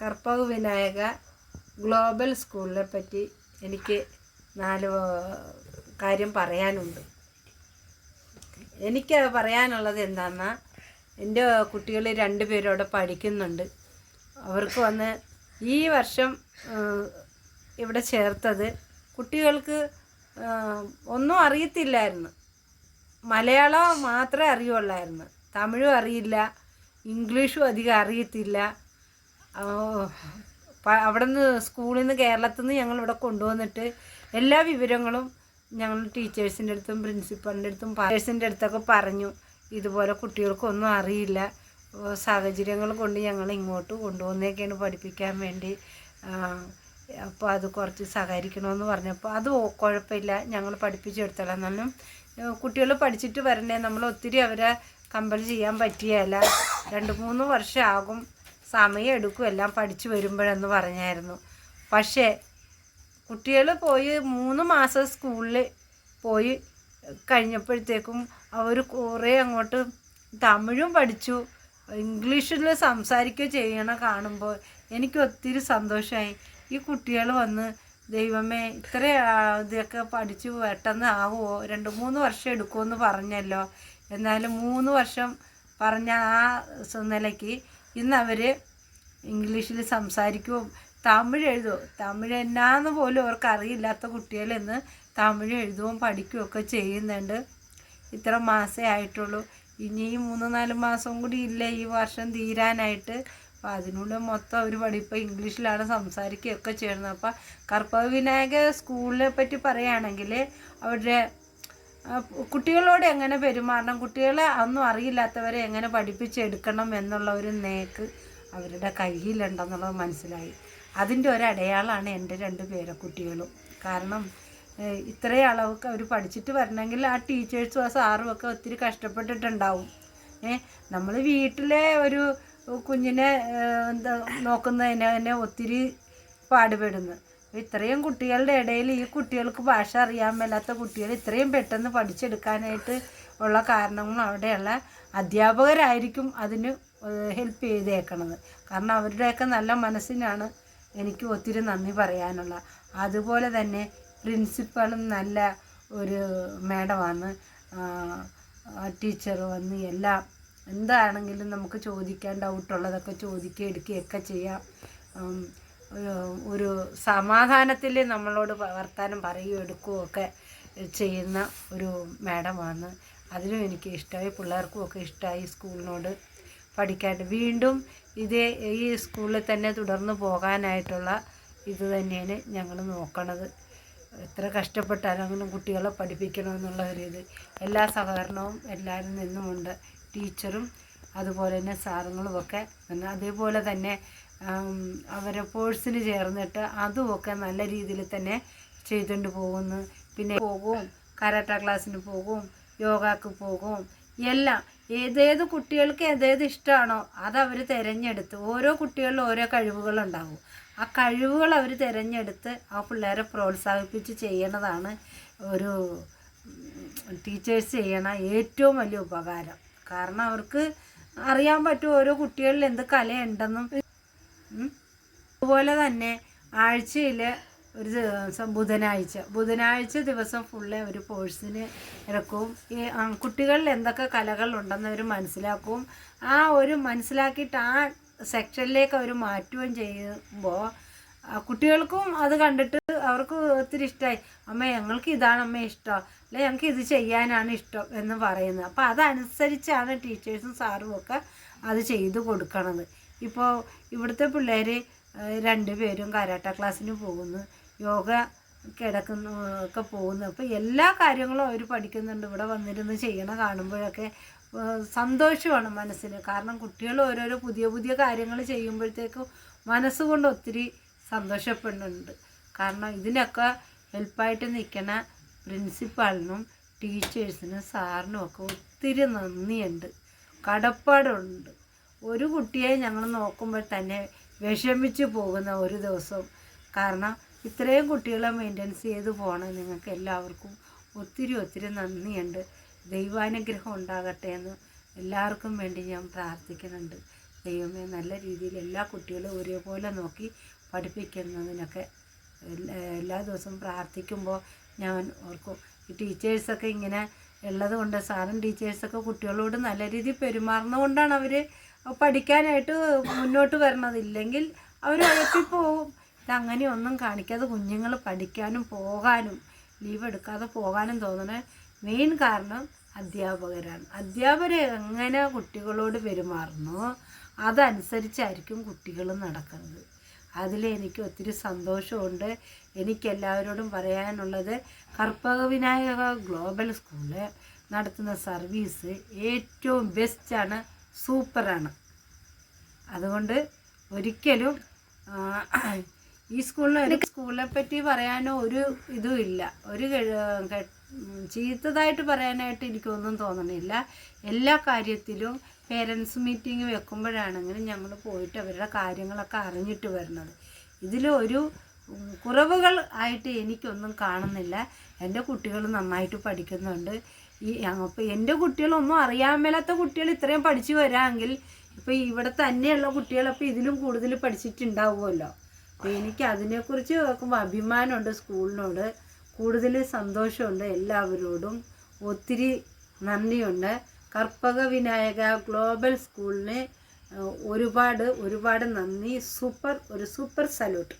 Karpaka Vinayaka global സ്കൂളിനെ പറ്റി എനിക്ക് 4 കാര്യം പറയാനുണ്ട്. എനിക്ക് പറയാനുള്ളത് എന്താണെന്നാൽ, എൻ്റെ കുട്ടികൾ 2 പേരും അവിടെ പഠിക്കുന്നുണ്ട്. അവർക്ക് വന്ന് ഈ വർഷം ഇവിടെ ചേർത്തത് കുട്ടികൾക്ക് ഒന്നും അറിയത്തില്ലായിരുന്നു. മലയാളം മാത്രമേ അറിയുള്ളായിരുന്നു, തമിഴും അറിയില്ല, ഇംഗ്ലീഷും അധികം അറിയത്തില്ല. അവിടെ നിന്ന് സ്കൂളിൽ നിന്ന് കേരളത്തിൽ നിന്ന് ഞങ്ങളിവിടെ കൊണ്ടുവന്നിട്ട് എല്ലാ വിവരങ്ങളും ഞങ്ങൾ ടീച്ചേഴ്സിൻ്റെ അടുത്തും പ്രിൻസിപ്പളിൻ്റെ അടുത്തും ടീച്ചേഴ്സിൻ്റെ അടുത്തൊക്കെ പറഞ്ഞു. ഇതുപോലെ കുട്ടികൾക്കൊന്നും അറിയില്ല, സാഹചര്യങ്ങൾ കൊണ്ട് ഞങ്ങൾ ഇങ്ങോട്ട് കൊണ്ടുവന്നേക്കാണ് പഠിപ്പിക്കാൻ വേണ്ടി. അപ്പോൾ അത് കുറച്ച് സഹകരിക്കണമെന്ന് പറഞ്ഞപ്പോൾ അത് കുഴപ്പമില്ല, ഞങ്ങൾ പഠിപ്പിച്ചെടുത്തോളാം. എന്നാലും കുട്ടികൾ പഠിച്ചിട്ട് വരണ്ടേ, നമ്മൾ ഒത്തിരി അവരെ കമ്പൽ ചെയ്യാൻ പറ്റിയല്ല. 2-3 വർഷമാകും, സമയം എടുക്കും എല്ലാം പഠിച്ചു വരുമ്പോഴെന്ന് പറഞ്ഞായിരുന്നു. പക്ഷേ കുട്ടികൾ പോയി 3 മാസം സ്കൂളിൽ പോയി കഴിഞ്ഞപ്പോഴത്തേക്കും അവർ കുറേ അങ്ങോട്ട് തമിഴും പഠിച്ചു, ഇംഗ്ലീഷിൽ സംസാരിക്കുകയോ ചെയ്യണം. കാണുമ്പോൾ എനിക്ക് ഒത്തിരി സന്തോഷമായി. ഈ കുട്ടികൾ വന്ന് ദൈവമേ ഇത്ര ഇതൊക്കെ പഠിച്ചു പെട്ടെന്ന് ആവുമോ, 2-3 വർഷം എടുക്കുമെന്ന് പറഞ്ഞല്ലോ. എന്നാലും 3 വർഷം പറഞ്ഞ ആ നിലയ്ക്ക് ഇന്ന് അവർ ഇംഗ്ലീഷിൽ സംസാരിക്കുകയും തമിഴ് എഴുതുമോ, തമിഴ് എന്നാന്ന് പോലും അവർക്ക് അറിയില്ലാത്ത കുട്ടികൾ ഇന്ന് തമിഴ് എഴുതുകയും പഠിക്കുകയൊക്കെ ചെയ്യുന്നുണ്ട്. ഇത്ര മാസമേ ആയിട്ടുള്ളൂ, ഇനിയും 3-4 മാസം കൂടി ഇല്ല ഈ വർഷം തീരാനായിട്ട്. അപ്പോൾ അതിനുള്ളിൽ മൊത്തം അവർ പഠിപ്പോൾ ഇംഗ്ലീഷിലാണ് സംസാരിക്കുകയൊക്കെ ചെയ്യുന്നത്. അപ്പോൾ കർപ്പക വിനായക സ്കൂളിനെ പറ്റി പറയുകയാണെങ്കിൽ അവരുടെ കുട്ടികളോട് എങ്ങനെ പെരുമാറണം, കുട്ടികളെ ഒന്നും അറിയില്ലാത്തവരെ എങ്ങനെ പഠിപ്പിച്ചെടുക്കണം എന്നുള്ള ഒരു നേക്ക് അവരുടെ കയ്യിലുണ്ടെന്നുള്ളത് മനസ്സിലായി. അതിൻ്റെ ഒരടയാളമാണ് എൻ്റെ 2 പേരക്കുട്ടികളും. കാരണം ഇത്രയും അളവൊക്കെ അവർ പഠിച്ചിട്ട് വരണമെങ്കിൽ ആ ടീച്ചേഴ്സും ആ സാറും ഒക്കെ ഒത്തിരി കഷ്ടപ്പെട്ടിട്ടുണ്ടാവും. നമ്മൾ വീട്ടിലെ ഒരു കുഞ്ഞിനെ നോക്കുന്നതിന് തന്നെ ഒത്തിരി പാടുപെടുന്നു. ഇത്രയും കുട്ടികളുടെ ഇടയിൽ ഈ കുട്ടികൾക്ക് ഭാഷ അറിയാൻ മേലാത്ത കുട്ടികൾ ഇത്രയും പെട്ടെന്ന് പഠിച്ചെടുക്കാനായിട്ട് ഉള്ള കാരണങ്ങൾ അവിടെയുള്ള അധ്യാപകരായിരിക്കും അതിന് ഹെൽപ്പ് ചെയ്തേക്കണത്. കാരണം അവരുടെയൊക്കെ നല്ല മനസ്സിനാണ് എനിക്ക് ഒത്തിരി നന്ദി പറയാനുള്ള. അതുപോലെ തന്നെ പ്രിൻസിപ്പളും നല്ല ഒരു മാഡമാണ്, ടീച്ചർ വന്ന് എല്ലാം എന്താണെങ്കിലും നമുക്ക് ചോദിക്കാൻ ഡൗട്ടുള്ളതൊക്കെ ചോദിക്കുക എടുക്കുകയൊക്കെ ചെയ്യാം. ഒരു സമാധാനത്തിൽ നമ്മളോട് വർത്താനം പറയുകയോ എടുക്കുകയോ ഒക്കെ ചെയ്യുന്ന ഒരു മാഡമാണ്. അതിനും എനിക്ക് ഇഷ്ടമായി, പിള്ളേർക്കും ഒക്കെ ഇഷ്ടമായി സ്കൂളിനോട് പഠിക്കാനായിട്ട്. വീണ്ടും ഈ സ്കൂളിൽ തന്നെ തുടർന്ന് പോകാനായിട്ടുള്ള ഇത് തന്നെയാണ് ഞങ്ങൾ നോക്കണത്. എത്ര കഷ്ടപ്പെട്ടാലും അങ്ങനെ കുട്ടികളെ പഠിപ്പിക്കണമെന്നുള്ള ഒരു ഇത് എല്ലാ സഹകരണവും എല്ലാവരും നിന്നുമുണ്ട്. ടീച്ചറും അതുപോലെ തന്നെ സാറുങ്ങളുമൊക്കെ. അതേപോലെ തന്നെ അവരെ കോഴ്സിന് ചേർന്നിട്ട് അതുമൊക്കെ നല്ല രീതിയിൽ തന്നെ ചെയ്തുകൊണ്ട് പോകുന്നു. പിന്നെ പോകും, കരാട്ട ക്ലാസ്സിന് പോകും, യോഗക്ക് പോകും, എല്ലാം ഏതേത് കുട്ടികൾക്ക് ഏതേത് ഇഷ്ടമാണോ അതവർ തിരഞ്ഞെടുത്ത്, ഓരോ കുട്ടികളിലും ഓരോ കഴിവുകളുണ്ടാകും. ആ കഴിവുകൾ അവർ തിരഞ്ഞെടുത്ത് ആ പിള്ളേരെ പ്രോത്സാഹിപ്പിച്ച് ചെയ്യണതാണ് ഒരു ടീച്ചേഴ്സ് ചെയ്യണ ഏറ്റവും വലിയ ഉപകാരം. കാരണം അവർക്ക് അറിയാൻ പറ്റും ഓരോ കുട്ടികളിൽ എന്ത് കലയുണ്ടെന്നും. അതുപോലെ തന്നെ ആഴ്ചയിൽ ഒരു ദിവസം ബുധനാഴ്ച ദിവസം ഫുള്ള് ഒരു കോഴ്സിന് ഇറക്കും. ഈ കുട്ടികളിൽ എന്തൊക്കെ കലകളുണ്ടെന്ന് അവർ മനസ്സിലാക്കും. ആ ഒരു മനസ്സിലാക്കിയിട്ട് ആ സെക്ഷനിലേക്ക് അവർ മാറ്റുകയും ചെയ്യുമ്പോൾ കുട്ടികൾക്കും അത് കണ്ടിട്ട് അവർക്ക് ഒത്തിരി ഇഷ്ടമായി. അമ്മ ഞങ്ങൾക്ക് ഇതാണ് അമ്മ ഇഷ്ടം, അല്ലെ ഞങ്ങൾക്ക് ഇത് ചെയ്യാനാണ് ഇഷ്ടം എന്ന് പറയുന്നത്. അപ്പോൾ അതനുസരിച്ചാണ് ടീച്ചേഴ്സും സാറും ഒക്കെ അത് ചെയ്ത് കൊടുക്കണത്. ഇപ്പോൾ ഇവിടുത്തെ പിള്ളേർ 2 പേരും കരാട്ട ക്ലാസ്സിന് പോകുന്നു, യോഗ ഒക്കെ പോകുന്നു. അപ്പോൾ എല്ലാ കാര്യങ്ങളും അവർ പഠിക്കുന്നുണ്ട്. ഇവിടെ വന്നിരുന്ന് ചെയ്യണ കാണുമ്പോഴൊക്കെ സന്തോഷമാണ് മനസ്സിന്. കാരണം കുട്ടികൾ ഓരോരോ പുതിയ കാര്യങ്ങൾ ചെയ്യുമ്പോഴത്തേക്കും മനസ്സുകൊണ്ട് ഒത്തിരി സന്തോഷപ്പെടുന്നുണ്ട്. കാരണം ഇതിനൊക്കെ ഹെൽപ്പായിട്ട് നിൽക്കണ പ്രിൻസിപ്പാളിനും ടീച്ചേഴ്സിനും സാറിനും ഒക്കെ ഒത്തിരി നന്ദിയുണ്ട്, കടപ്പാടുണ്ട്. ഒരു കുട്ടിയെ ഞങ്ങൾ നോക്കുമ്പോൾ തന്നെ വിഷമിച്ച് പോകുന്ന ഒരു ദിവസം. കാരണം ഇത്രയും കുട്ടികളെ മെയിൻ്റെനൻസ് ചെയ്ത് പോകണം. നിങ്ങൾക്ക് എല്ലാവർക്കും ഒത്തിരി നന്ദിയുണ്ട്. ദൈവാനുഗ്രഹം ഉണ്ടാകട്ടെ എന്ന് എല്ലാവർക്കും വേണ്ടി ഞാൻ പ്രാർത്ഥിക്കുന്നുണ്ട്. ദൈവമേ നല്ല രീതിയിൽ എല്ലാ കുട്ടികളും ഒരേപോലെ നോക്കി പഠിപ്പിക്കുന്നതിനൊക്കെ എല്ലാ ദിവസവും പ്രാർത്ഥിക്കുമ്പോൾ ഞാൻ ഓർക്കും ഈ ടീച്ചേഴ്സൊക്കെ ഇങ്ങനെ ഉള്ളത് കൊണ്ട് സാറും ടീച്ചേഴ്സൊക്കെ കുട്ടികളോട് നല്ല രീതിയിൽ പെരുമാറുന്നതുകൊണ്ടാണ് അവർ പഠിക്കാനായിട്ട് മുന്നോട്ട് വരണത്. ഇല്ലെങ്കിൽ അവർ ഉഴപ്പിപ്പോവും. ഇതങ്ങനെയൊന്നും കാണിക്കാതെ കുഞ്ഞുങ്ങൾ പഠിക്കാനും പോകാനും ലീവ് എടുക്കാതെ പോകാനും തോന്നണ മെയിൻ കാരണം അധ്യാപകരാണ്. അധ്യാപകർ എങ്ങനെ കുട്ടികളോട് പെരുമാറുന്നു അതനുസരിച്ചായിരിക്കും കുട്ടികൾ നടക്കുന്നത്. അതിലെനിക്ക് ഒത്തിരി സന്തോഷമുണ്ട്. എനിക്കെല്ലാവരോടും പറയാനുള്ളത് കർപ്പകവിനായക ഗ്ലോബൽ സ്കൂള് നടത്തുന്ന സർവീസ് ഏറ്റവും ബെസ്റ്റാണ്, സൂപ്പറാണ്. അതുകൊണ്ട് ഒരിക്കലും ഈ സ്കൂളിനെ പറ്റി പറയാനോ ഒരു ഇതും ഇല്ല, ഒരു ചീത്തതായിട്ട് പറയാനായിട്ട് എനിക്കൊന്നും തോന്നണില്ല. എല്ലാ കാര്യത്തിലും പേരൻസ് മീറ്റിംഗ് വെക്കുമ്പോഴാണെങ്കിലും ഞങ്ങൾ പോയിട്ട് അവരുടെ കാര്യങ്ങളൊക്കെ അറിഞ്ഞിട്ട് വരുന്നത്. ഇതിലൊരു കുറവുകൾ ആയിട്ട് എനിക്കൊന്നും കാണുന്നില്ല. എൻ്റെ കുട്ടികൾ നന്നായിട്ട് പഠിക്കുന്നുണ്ട്. അപ്പോൾ എൻ്റെ കുട്ടികളൊന്നും അറിയാൻ മേലാത്ത കുട്ടികൾ ഇത്രയും പഠിച്ചു വരാമെങ്കിൽ ഇപ്പോൾ ഇവിടെ തന്നെയുള്ള കുട്ടികളപ്പോൾ ഇതിലും കൂടുതൽ പഠിച്ചിട്ടുണ്ടാവുമല്ലോ. അപ്പോൾ എനിക്ക് അതിനെക്കുറിച്ച് നോക്കുമ്പോൾ അഭിമാനമുണ്ട്, സ്കൂളിനോട് കൂടുതൽ സന്തോഷമുണ്ട്, എല്ലാവരോടും ഒത്തിരി നന്ദിയുണ്ട്. കർപ്പക വിനായക ഗ്ലോബൽ സ്കൂളിന് ഒരുപാട് നന്ദി. ഒരു സൂപ്പർ സല്യൂട്ട്.